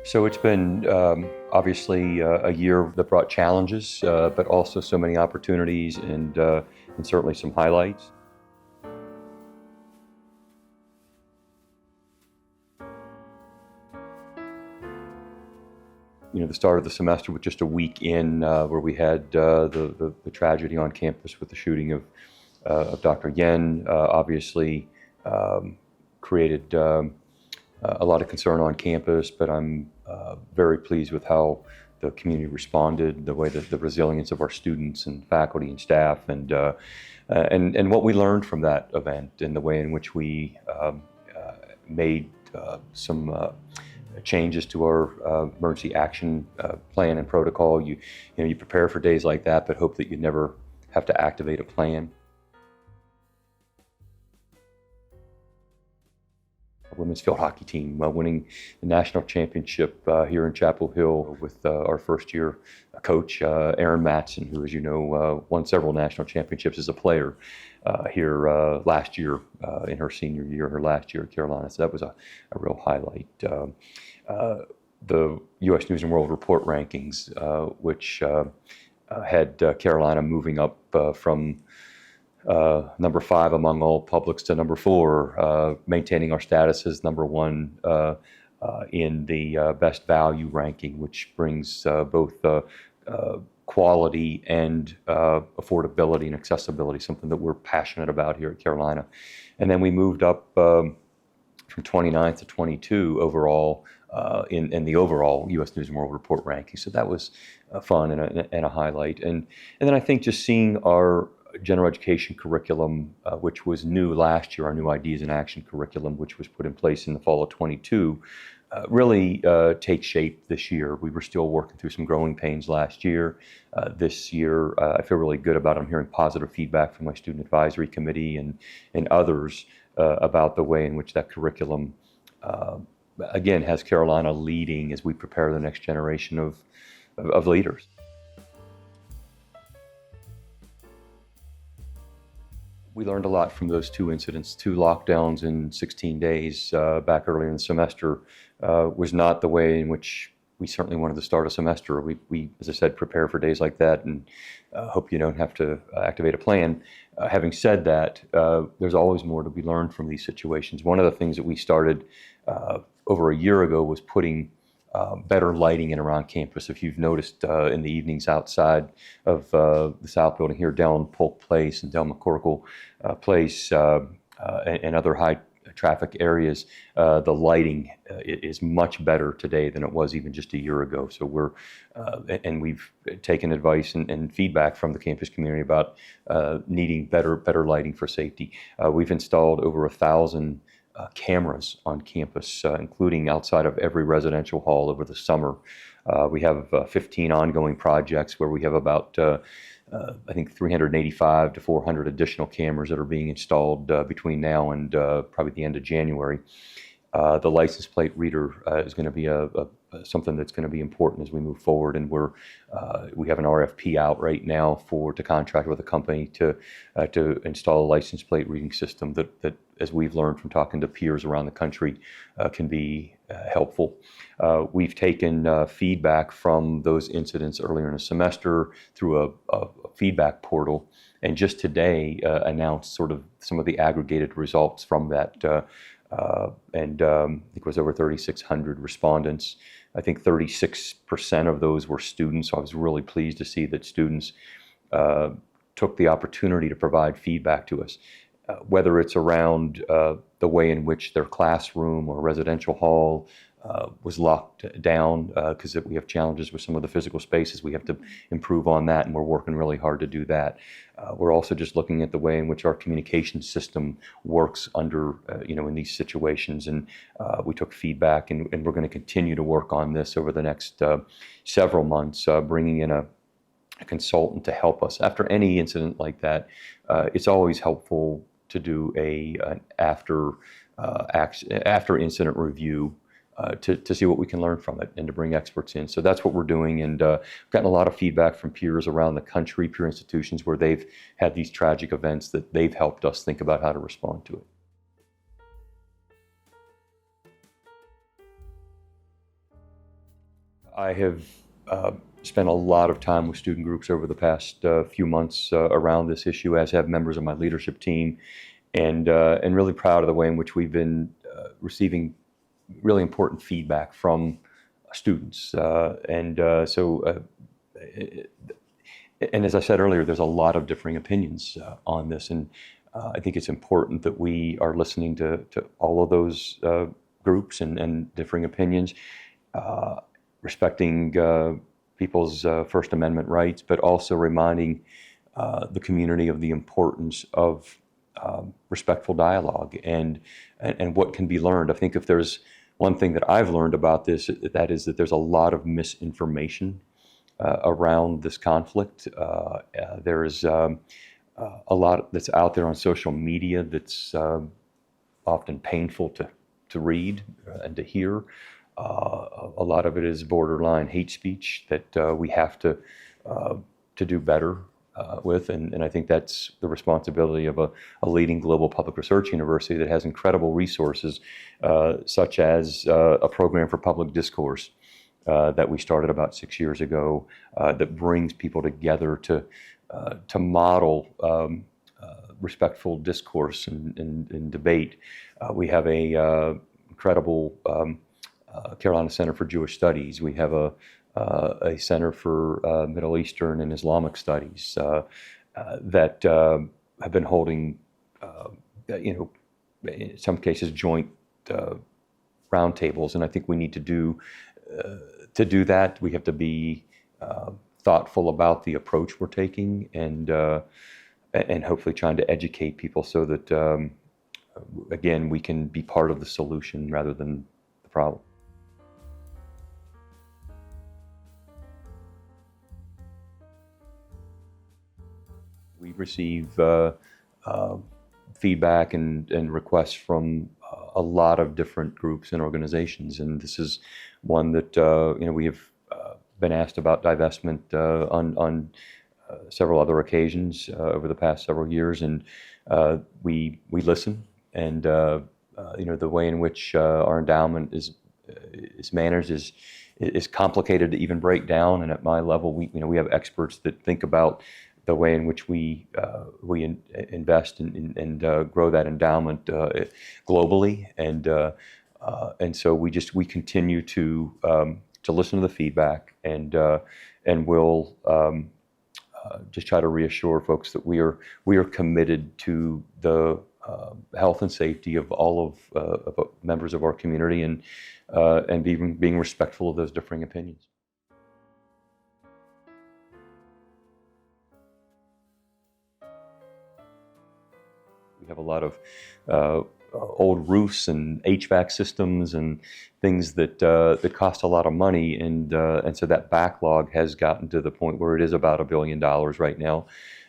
So it's been obviously a year that brought challenges, but also so many opportunities and certainly some highlights. The start of the semester with just a week in where we had the tragedy on campus with the shooting of Dr. Yen, obviously created a lot of concern on campus, but I'm very pleased with how the community responded, the way that the resilience of our students and faculty and staff, and what we learned from that event, and the way in which we made some changes to our emergency action plan and protocol. You prepare for days like that, but hope that you never have to activate a plan. Women's field hockey team winning the national championship here in Chapel Hill with our first-year coach, Erin Matson, who, as you know, won several national championships as a player here last year in her senior year, her last year at Carolina. So that was a real highlight. The U.S. News and World Report rankings, which had Carolina moving up from number 5 among all publics to number 4, maintaining our status as number 1 in the best value ranking, which brings both quality and affordability and accessibility, something that we're passionate about here at Carolina. And then we moved up from 29th to 22 overall in the overall U.S. News and World Report ranking. So that was fun and a highlight. And then I think just seeing our general education curriculum, which was new last year, our new Ideas in Action curriculum, which was put in place in the fall of 22, really take shape this year. We were still working through some growing pains last year. This year, I feel really good about it. I'm hearing positive feedback from my student advisory committee and others about the way in which that curriculum, again, has Carolina leading as we prepare the next generation of leaders. We learned a lot from those 2 incidents. 2 lockdowns in 16 days back earlier in the semester was not the way in which we certainly wanted to start a semester. We, as I said, prepare for days like that and hope you don't have to activate a plan. Having said that, there's always more to be learned from these situations. One of the things that we started over a year ago was putting better lighting in around campus. If you've noticed in the evenings outside of the South Building here, down Polk Place and down McCorkle Place and other high traffic areas, the lighting is much better today than it was even just a year ago. So we've taken advice and feedback from the campus community about needing better lighting for safety. We've installed over 1,000 cameras on campus, including outside of every residential hall over the summer. We have 15 ongoing projects where we have about, I think, 385 to 400 additional cameras that are being installed between now and probably the end of January. The license plate reader is going to be something that's going to be important as we move forward, and we have an RFP out right now to contract with a company to install a license plate reading system that, as we've learned from talking to peers around the country, can be helpful. We've taken feedback from those incidents earlier in the semester through a feedback portal, and just today announced sort of some of the aggregated results from that. I think it was over 3,600 respondents. I think 36% of those were students. So I was really pleased to see that students took the opportunity to provide feedback to us, whether it's around the way in which their classroom or residential hall was locked down because we have challenges with some of the physical spaces. We have to improve on that, and we're working really hard to do that. We're also just looking at the way in which our communication system works under, in these situations. And we took feedback, and we're going to continue to work on this over the next several months, bringing in a consultant to help us. After any incident like that, it's always helpful to do an after incident review to see what we can learn from it and to bring experts in. So that's what we're doing, and we've gotten a lot of feedback from peers around the country, peer institutions where they've had these tragic events that they've helped us think about how to respond to it. I have spent a lot of time with student groups over the past few months around this issue, as have members of my leadership team, and really proud of the way in which we've been receiving really important feedback from students. And as I said earlier, there's a lot of differing opinions on this, and I think it's important that we are listening to all of those groups and differing opinions, respecting people's First Amendment rights, but also reminding the community of the importance of respectful dialogue and what can be learned. I think if there's one thing that I've learned about this, that is that there's a lot of misinformation around this conflict. There's a lot that's out there on social media that's often painful to read and to hear. A lot of it is borderline hate speech that we have to do better with, and I think that's the responsibility of a leading global public research university that has incredible resources, such as a program for public discourse that we started about 6 years ago, that brings people together to model respectful discourse and debate. We have a incredible Carolina Center for Jewish Studies. We have a Center for Middle Eastern and Islamic Studies that have been holding, in some cases, joint roundtables. And I think we need to do that. We have to be thoughtful about the approach we're taking, and hopefully trying to educate people so that, again, we can be part of the solution rather than the problem. We receive feedback and requests from a lot of different groups and organizations, and this is one that we have been asked about divestment on several other occasions over the past several years, and we listen, and the way in which our endowment is managed is complicated to even break down. And at my level, we have experts that think about the way in which we invest and grow that endowment globally, and so we continue to listen to the feedback, and we'll just try to reassure folks that we are committed to the health and safety of all of members of our community, and being respectful of those differing opinions. We have a lot of old roofs and HVAC systems and things that cost a lot of money, and so that backlog has gotten to the point where it is about $1 billion right now.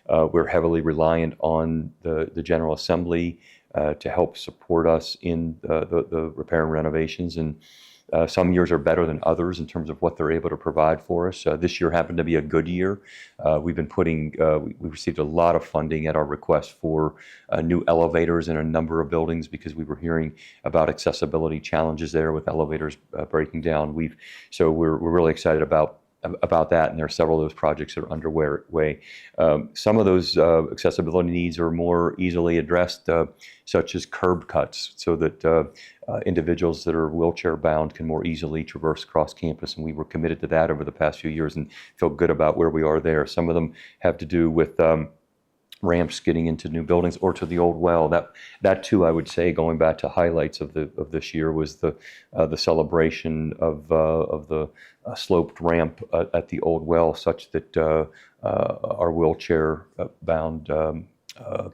We're heavily reliant on the General Assembly to help support us in the repair and renovations, and some years are better than others in terms of what they're able to provide for us. This year happened to be a good year. We've been we received a lot of funding at our request for new elevators in a number of buildings, because we were hearing about accessibility challenges there with elevators breaking down. So we're really excited about that, and there are several of those projects that are underway. Some of those accessibility needs are more easily addressed, such as curb cuts, so that individuals that are wheelchair bound can more easily traverse across campus, and we were committed to that over the past few years and feel good about where we are there. Some of them have to do with ramps getting into new buildings or to the old well. That too, I would say, going back to highlights of this year, was the celebration of the sloped ramp at the old well, such that our wheelchair bound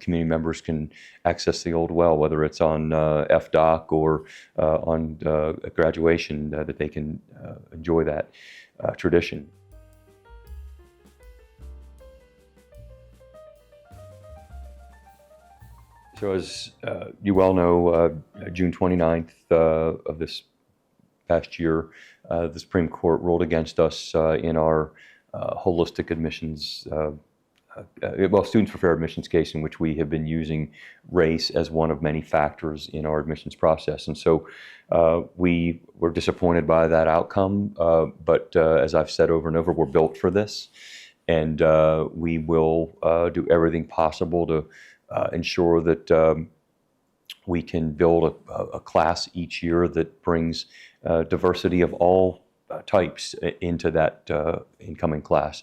community members can access the old well, whether it's on FDOC or on graduation, that they can enjoy that tradition. So as you well know, June 29th of this past year, the Supreme Court ruled against us in our holistic admissions Students for Fair Admissions case in which we have been using race as one of many factors in our admissions process. And so we were disappointed by that outcome, but as I've said over and over, we're built for this. And we will do everything possible to ensure that we can build a class each year that brings diversity of all types into that incoming class.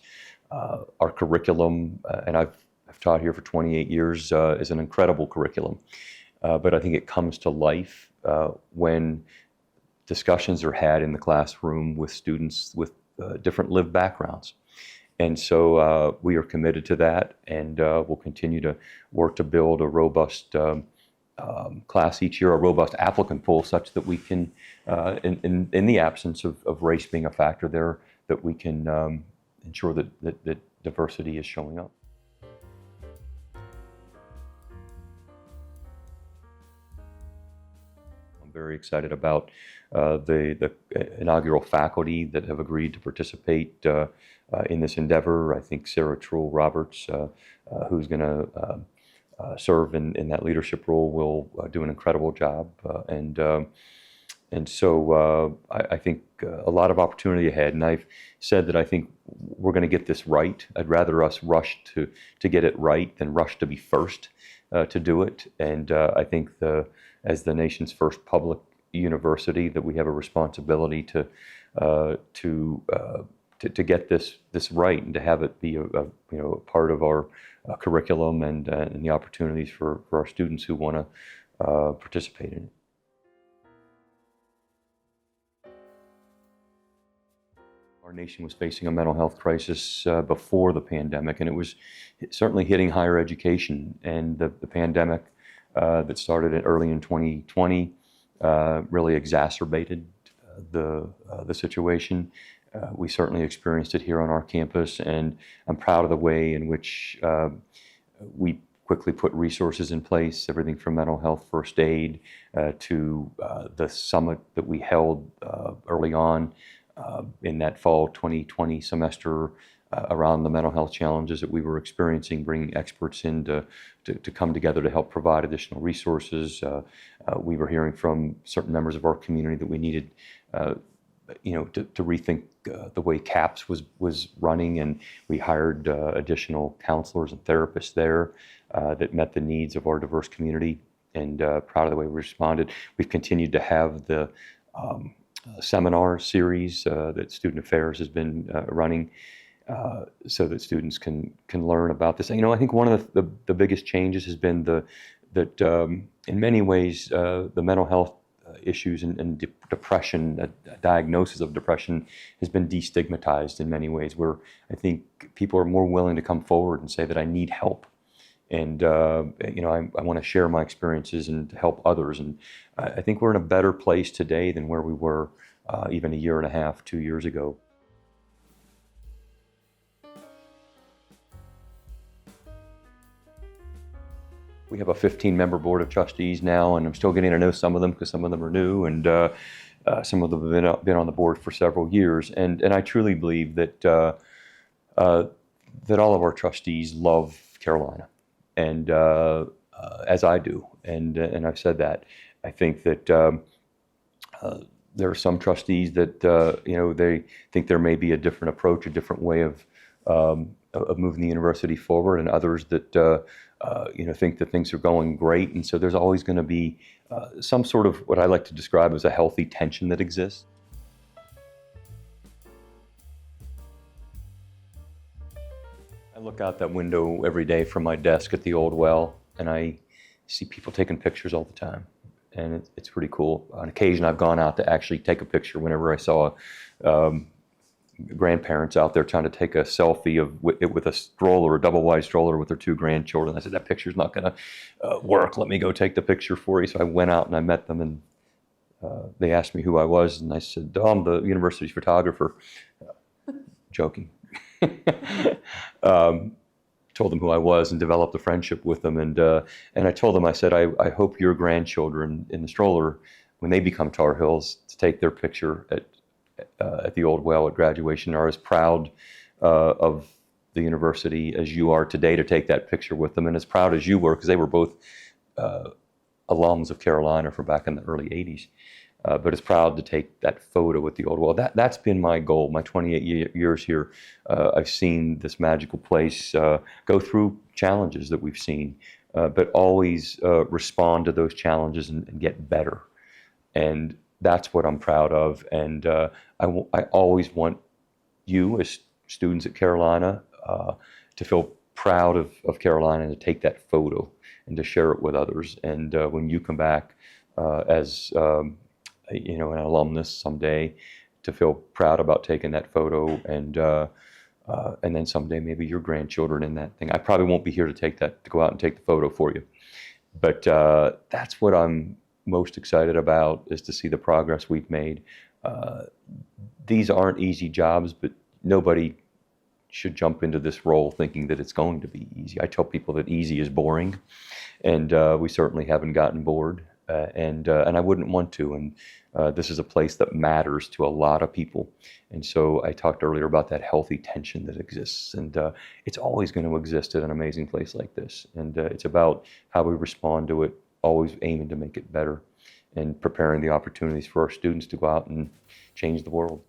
Our curriculum, and I've taught here for 28 years, is an incredible curriculum. But I think it comes to life when discussions are had in the classroom with students with different lived backgrounds. And so we are committed to that, and we'll continue to work to build a robust class each year, a robust applicant pool, such that we can, in the absence of race being a factor there, that we can ensure that diversity is showing up. I'm very excited about the inaugural faculty that have agreed to participate in this endeavor. I think Sarah Trull Roberts, who's going to serve in that leadership role, will do an incredible job. And so I think a lot of opportunity ahead. And I've said that I think we're going to get this right. I'd rather us rush to get it right than rush to be first to do it. And I think as the nation's first public university, that we have a responsibility to get this right and to have it be a part of our curriculum and the opportunities for our students who want to participate in it. Our nation was facing a mental health crisis before the pandemic, and it was certainly hitting higher education. And the pandemic that started early in 2020 really exacerbated the situation. We certainly experienced it here on our campus, and I'm proud of the way in which we quickly put resources in place, everything from mental health first aid to the summit that we held early on in that fall 2020 semester around the mental health challenges that we were experiencing, bringing experts in to come together to help provide additional resources. We were hearing from certain members of our community that we needed to rethink the way CAPS was running, and we hired additional counselors and therapists there that met the needs of our diverse community, and proud of the way we responded. We've continued to have the seminar series that Student Affairs has been running so that students can learn about this. I think one of the biggest changes has been that in many ways the mental health issues and depression, diagnosis of depression, has been destigmatized in many ways, where I think people are more willing to come forward and say that I need help. And I want to share my experiences and to help others. And I think we're in a better place today than where we were even a year and a half, 2 years ago. We have a 15-member board of trustees now, and I'm still getting to know some of them because some of them are new, and some of them have been on the board for several years. And I truly believe that all of our trustees love Carolina, and as I do, and I've said that. I think that there are some trustees that they think there may be a different approach, a different way of moving the university forward, and others that think that things are going great. And so there's always going to be some sort of what I like to describe as a healthy tension that exists. I look out that window every day from my desk at the old well, and I see people taking pictures all the time. And it's pretty cool. On occasion, I've gone out to actually take a picture whenever I saw grandparents out there trying to take a selfie with a stroller, a double-wide stroller with their two grandchildren. I said, that picture's not going to work. Let me go take the picture for you. So I went out and I met them, and they asked me who I was, and I said, I'm the university's photographer. Joking. Told them who I was and developed a friendship with them. And I told them, I said, I hope your grandchildren in the stroller, when they become Tar Heels, to take their picture at the old well at graduation, are as proud of the university as you are today to take that picture with them, and as proud as you were, because they were both alums of Carolina from back in the early 80s. But as proud to take that photo with the old wall. That's been my goal. My 28 years here, I've seen this magical place go through challenges that we've seen, but always respond to those challenges and get better. And that's what I'm proud of. And I always want you as students at Carolina to feel proud of Carolina and to take that photo and to share it with others. And when you come back as an alumnus someday, to feel proud about taking that photo, and then someday maybe your grandchildren in that thing. I probably won't be here to go out and take the photo for you, but that's what I'm most excited about, is to see the progress we've made. These aren't easy jobs, but nobody should jump into this role thinking that it's going to be easy. I tell people that easy is boring, and we certainly haven't gotten bored. And I wouldn't want to. And this is a place that matters to a lot of people. And so I talked earlier about that healthy tension that exists. And it's always going to exist at an amazing place like this. And it's about how we respond to it, always aiming to make it better and preparing the opportunities for our students to go out and change the world.